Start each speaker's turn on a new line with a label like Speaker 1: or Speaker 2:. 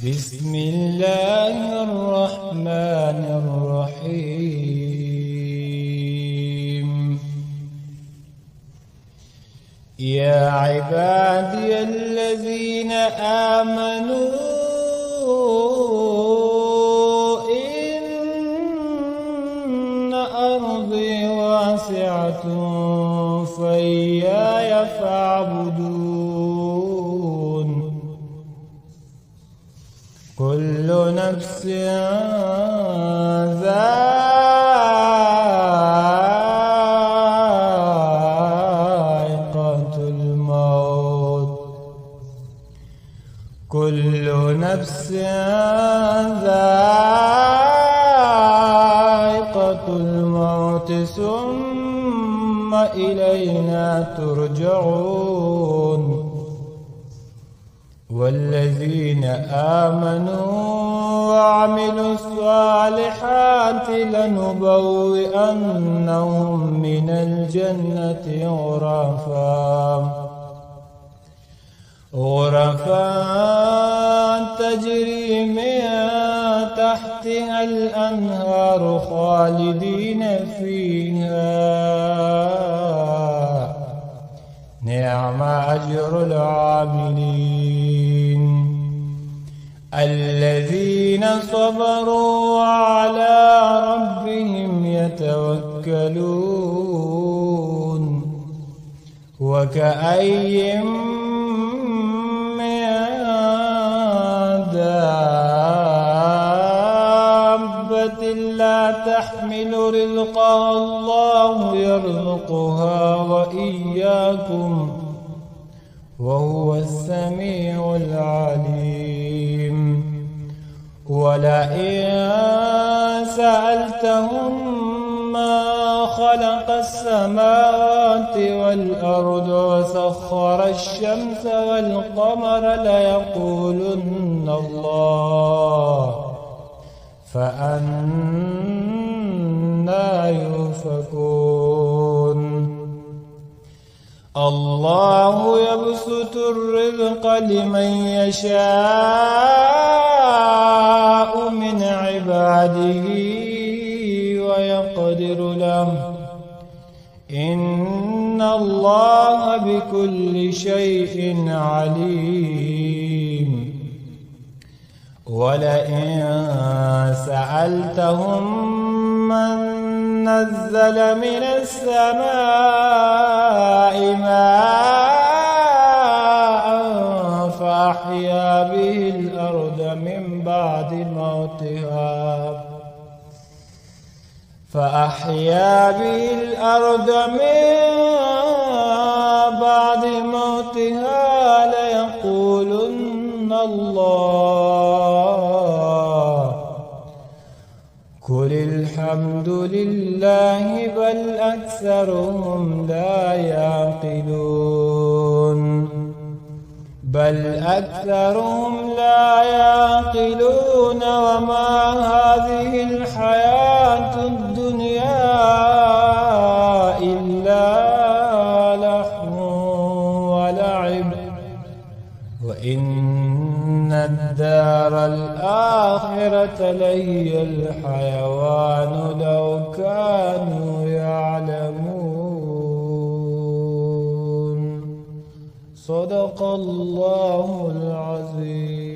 Speaker 1: بسم الله الرحمن الرحيم. يا عبادي الذين آمنوا إن أرضي واسعة فإياي فاعبدون. كل نفس ذائقة الموت، كل نفس ذائقة الموت ثم إلينا ترجعون. والذين آمنوا وعملوا الصالحات لنبوئنهم من الجنة غرفا تجري من تحتها الأنهار خالدين فيها، نعم أجر العاملين. الذين صبروا وعلى ربهم يتوكلون. وكأي من دابة لا تحمل رزقها الله يرزقها وإياكم وهو السميع العليم. ولئن سألتهم ما خلق السماوات والأرض وسخر الشمس والقمر ليقولن الله، فأنى يؤفكون. الله يبسط الرزق لمن يشاء من عباده ويقدر له، إن الله بكل شيء عليم. ولئن سألتهم من نزل من السماء ماء فأحيا به الأرض من بعد موتها ليقولن الله. قل الحمد لله بل أكثرهم لا يعقلون. وما هذه الحياة الدنيا إلا لهو ولعب، وإن الدار الآخرة لهي الحيوان لو كانوا يعلمون. صدق الله العظيم.